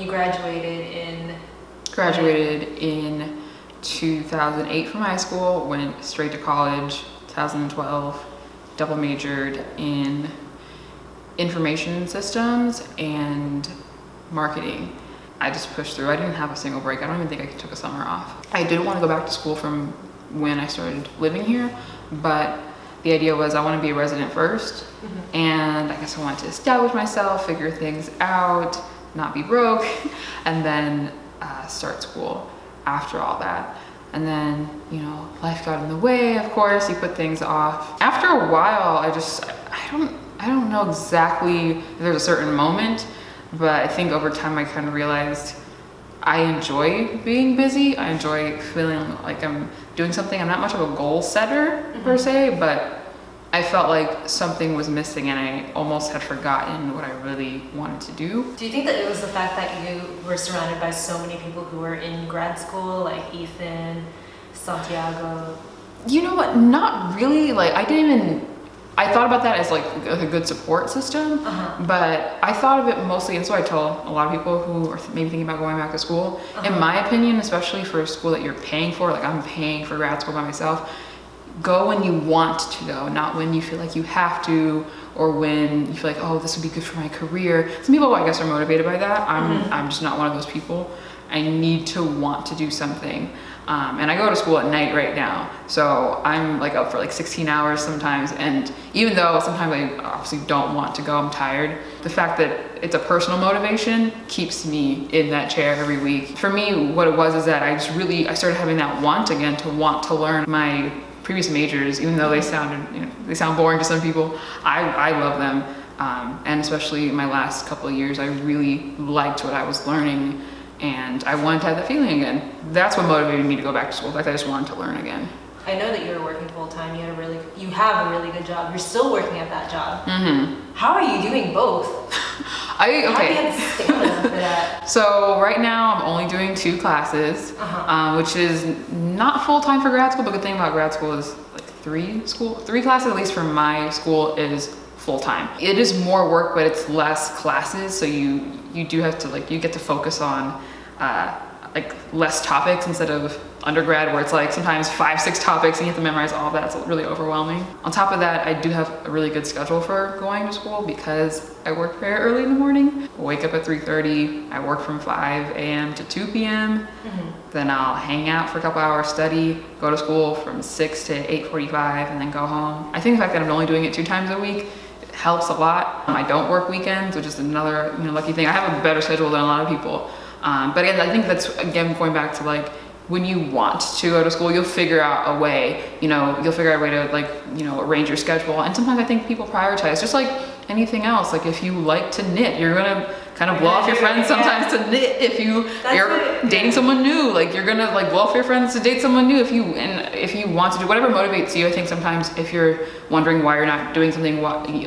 you graduated in? Graduated in 2008 from high school, went straight to college, 2012, double majored in information systems and marketing. I just pushed through. I didn't have a single break. I don't even think I took a summer off. I did want to go back to school from when I started living here, but the idea was I want to be a resident first, and I guess I wanted to establish myself, figure things out, not be broke, and then start school after all that. And then, you know, life got in the way, of course, you put things off. After a while, I don't know exactly if there's a certain moment, but I think over time I kind of realized I enjoy being busy. I enjoy feeling like I'm doing something. I'm not much of a goal setter per se, but I felt like something was missing and I almost had forgotten what I really wanted to do. Do you think that it was the fact that you were surrounded by so many people who were in grad school, like Ethan, Santiago? You know what? Not really. Like I thought about that as like a good support system, but I thought of it mostly, and so I tell a lot of people who are maybe thinking about going back to school, in my opinion, especially for a school that you're paying for, like I'm paying for grad school by myself, go when you want to go, not when you feel like you have to, or when you feel like, oh, this would be good for my career. Some people, I guess, are motivated by that. I'm just not one of those people. I need to want to do something. And I go to school at night right now, so I'm like up for like 16 hours sometimes, and even though sometimes I obviously don't want to go, I'm tired, the fact that it's a personal motivation keeps me in that chair every week. For me, what it was is that I started having that want again to want to learn. My previous majors, even though they sound boring to some people, I love them, and especially my last couple of years, I really liked what I was learning. And I wanted to have that feeling again. That's what motivated me to go back to school. Like I just wanted to learn again. I know that you were working full time. You have a really good job. You're still working at that job. How are you doing both? How do you have stamina for that? So right now I'm only doing 2 classes, which is not full time for grad school. But the good thing about grad school is like 3 classes, at least for my school, is full time. It is more work, but it's less classes. So you do have to you get to focus on like less topics instead of undergrad where it's like sometimes 5-6 topics and you have to memorize all of that. It's really overwhelming. On top of that, I do have a really good schedule for going to school because I work very early in the morning. I wake up at 3:30. I work from 5 a.m. to 2 p.m. Then I'll hang out for a couple hours, study, go to school from 6 to 8:45, and then go home. I think the fact that I'm only doing it 2 times a week helps a lot. I don't work weekends, which is another lucky thing. I have a better schedule than a lot of people. But again, I think that's again going back to like when you want to go to school, you'll figure out a way. You'll figure out a way to arrange your schedule. And sometimes I think people prioritize, just like anything else. Like if you like to knit, you're gonna kind of blow off your friends sometimes to knit. If you're dating someone new, like you're gonna blow off your friends to date someone new. If you want to do whatever motivates you. I think sometimes if you're wondering why you're not doing something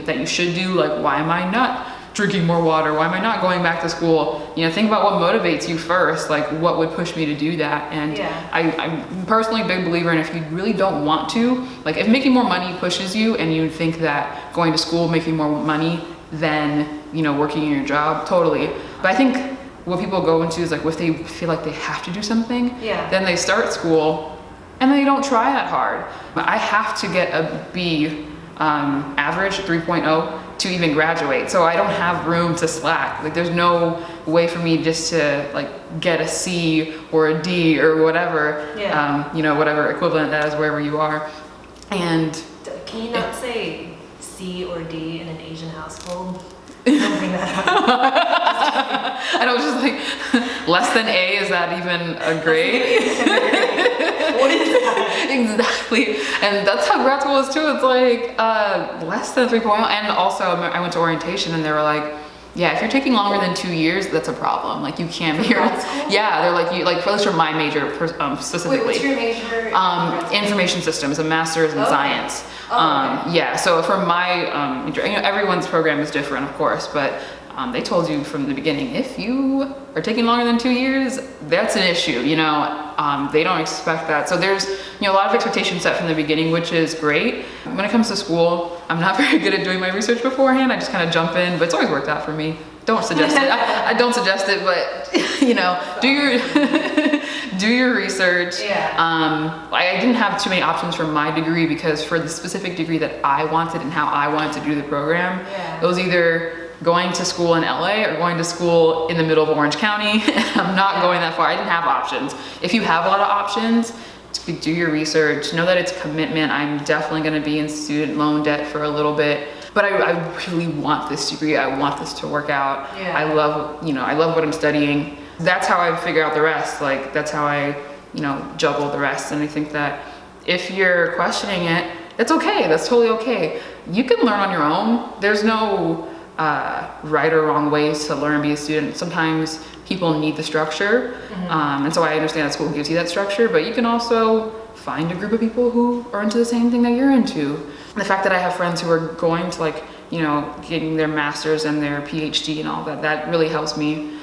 that you should do, like why am I not drinking more water? Why am I not going back to school? Think about what motivates you first, like what would push me to do that. And I'm personally a big believer in if you really don't want to, like if making more money pushes you and you think that going to school, making more money than, working in your job, totally. But I think what people go into is like if they feel like they have to do something, then they start school and they don't try that hard. But I have to get a B average, 3.0, to even graduate. So I don't have room to slack. Like there's no way for me just to get a C or a D or whatever, whatever equivalent that is wherever you are. And can you not say C or D in an Asian household? Don't bring that up. I know, just less than A, is that even a grade? What is that? Exactly. And that's how grad school is too. It's less than 3.0. And also I went to orientation and they were like, yeah, if you're taking longer than 2 years, that's a problem. You can't be here. Yeah, they're at least for my major specifically. Wait, what's your major? Information systems, a master's in science. Yeah, so for my major, everyone's program is different, of course, but they told you from the beginning, if you are taking longer than 2 years, that's an issue. They don't expect that. So there's a lot of expectations set from the beginning, which is great. When it comes to school, I'm not very good at doing my research beforehand. I just kind of jump in, but it's always worked out for me. don't suggest it. I don't suggest it, but you know, do your research. Yeah. I didn't have too many options for my degree because for the specific degree that I wanted and how I wanted to do the program, it was either going to school in LA or going to school in the middle of Orange County. I'm not going that far. I didn't have options. If you have a lot of options, do your research, know that it's commitment. I'm definitely going to be in student loan debt for a little bit, but I really want this degree. I want this to work out. Yeah. I love what I'm studying. That's how I figure out the rest. Like, that's how I, juggle the rest. And I think that if you're questioning it, it's okay. That's totally okay. You can learn on your own. There's no right or wrong ways to learn and be a student. Sometimes people need the structure. And so I understand that school gives you that structure, but you can also find a group of people who are into the same thing that you're into. The fact that I have friends who are going to getting their master's and their PhD and all that, that really helps me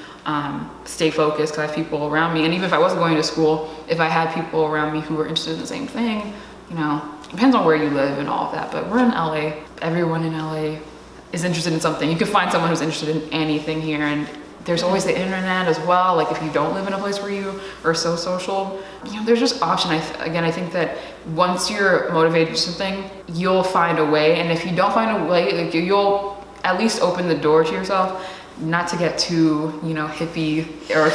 stay focused because I have people around me. And even if I wasn't going to school, if I had people around me who were interested in the same thing, depends on where you live and all of that. But we're in LA. Everyone in LA is interested in something. You can find someone who's interested in anything here, and there's always the internet as well. Like, if you don't live in a place where you are so social, there's just option. I think that once you're motivated to do something, you'll find a way. And if you don't find a way, you'll at least open the door to yourself. Not to get too, hippie or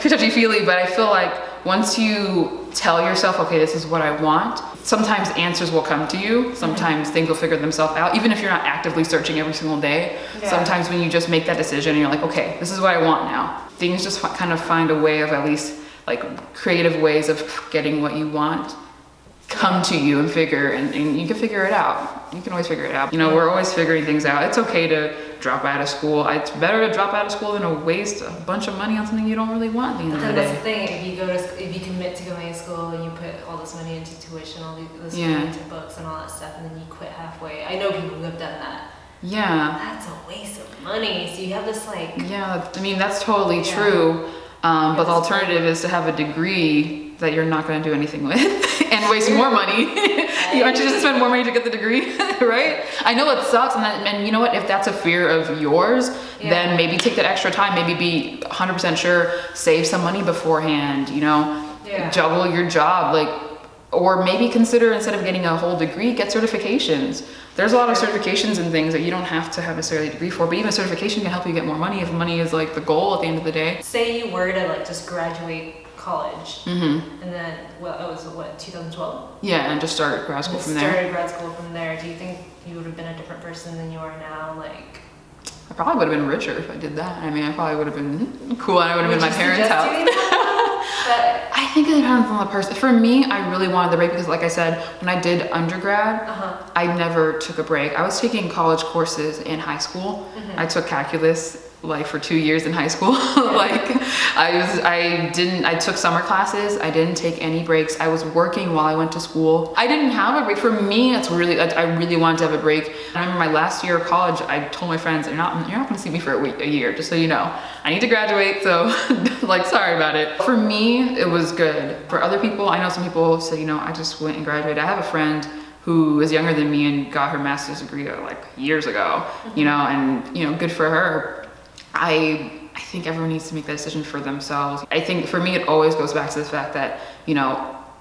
too touchy-feely, but I feel like once you tell yourself, okay, this is what I want, sometimes answers will come to you. Sometimes things will figure themselves out, even if you're not actively searching every single day. Yeah. Sometimes when you just make that decision and you're like, okay, this is what I want now, things just kind of find a way of, at least creative ways of getting what you want come to you and you can figure it out. You can always figure it out. We're always figuring things out. It's okay to drop out of school. It's better to drop out of school than to waste a bunch of money on something you don't really want at the end of the day. That's the thing. If you commit to going to school and you put all this money into tuition, all this money into books and all that stuff, and then you quit halfway. I know people who have done that. Yeah. That's a waste of money. So you have this Yeah, that's totally true. But the alternative is to have a degree that you're not going to do anything with and waste more money. You aren't just spend more money to get the degree, right? I know it sucks, and you know what? If that's a fear of yours, then maybe take that extra time. Maybe be 100% sure, save some money beforehand. Juggle your job, or maybe consider, instead of getting a whole degree, get certifications. There's a lot of certifications and things that you don't have to have necessarily a degree for, but even a certification can help you get more money if money is the goal at the end of the day. Say you were to just graduate college, and then it was 2012? Yeah, and just start grad school from there. Started grad school from there. Do you think you would have been a different person than you are now? I probably would have been richer if I did that. I probably would have been cool, and I would have been my parents' house. But I think it depends on the person. For me, I really wanted the break because, like I said, when I did undergrad, I never took a break. I was taking college courses in high school. I took calculus for 2 years in high school. I took summer classes. I didn't take any breaks. I was working while I went to school. I didn't have a break. For me, I really wanted to have a break. I remember my last year of college, I told my friends, you're not going to see me for a year, just so you know. I need to graduate, so sorry about it. For me, it was good. For other people, I know some people say, I just went and graduated. I have a friend who is younger than me and got her master's degree years ago, and good for her. I think everyone needs to make that decision for themselves. I think for me, it always goes back to the fact that,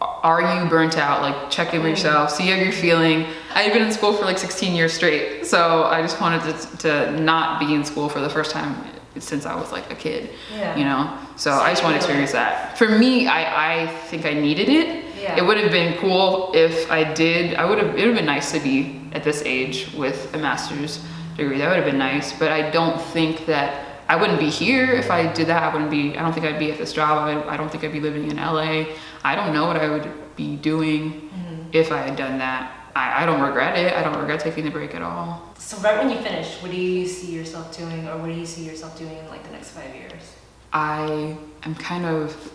are you burnt out? Check in with yourself, see how you're feeling. I've been in school for 16 years straight. So I just wanted to not be in school for the first time since I was a kid, So I just want to experience that. For me, I think I needed it. Yeah. It would have been cool if I did. It would have been nice to be at this age with a master's degree. That would have been nice, but I don't think that I wouldn't be here if I did that. I don't think I'd be at this job. I don't think I'd be living in LA. I don't know what I would be doing if I had done that. I don't regret it. I don't regret taking the break at all. So right when you finish, what do you see yourself doing, or what do you see yourself doing in the next 5 years? I am kind of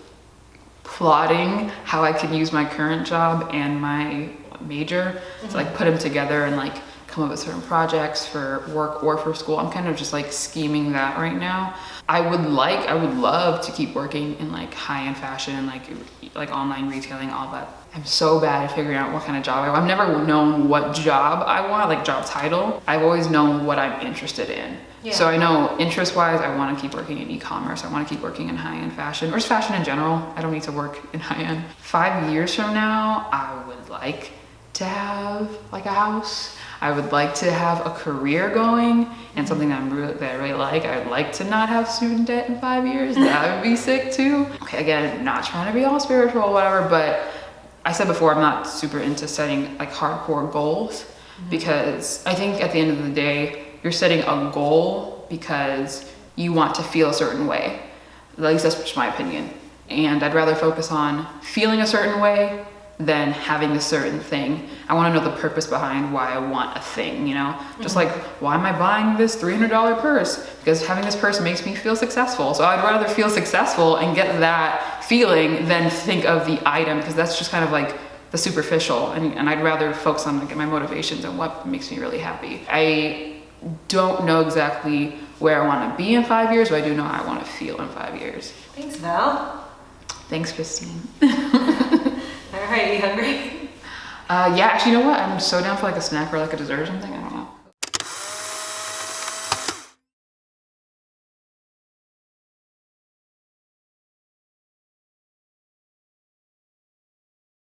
plotting how I can use my current job and my major to put them together and come up with certain projects for work or for school. I'm kind of just scheming that right now. I would love to keep working in high-end fashion, like online retailing, all that. I'm so bad at figuring out what kind of job I want. I've never known what job I want, job title. I've always known what I'm interested in. Yeah. So I know interest-wise, I want to keep working in e-commerce. I want to keep working in high-end fashion, or just fashion in general. I don't need to work in high-end. 5 years from now, I would like to have like a house. I would like to have a career going and something that I really like. I would like to not have student debt in 5 years. That would be sick too. Okay, again, not trying to be all spiritual or whatever, but I said before, I'm not super into setting like hardcore goals because I think at the end of the day, you're setting a goal because you want to feel a certain way. At least that's just my opinion. And I'd rather focus on feeling a certain way than having a certain thing. I want to know the purpose behind why I want a thing, you know? Just like, why am I buying this $300 purse? Because having this purse makes me feel successful. So I'd rather feel successful and get that feeling than think of the item, because that's just kind of like the superficial. And I'd rather focus on like my motivations and what makes me really happy. I don't know exactly where I want to be in 5 years, but I do know how I want to feel in 5 years. Thanks, Val. Thanks, Christine. All right, you hungry? Yeah, actually, you know what? I'm so down for like a snack or like a dessert or something. I don't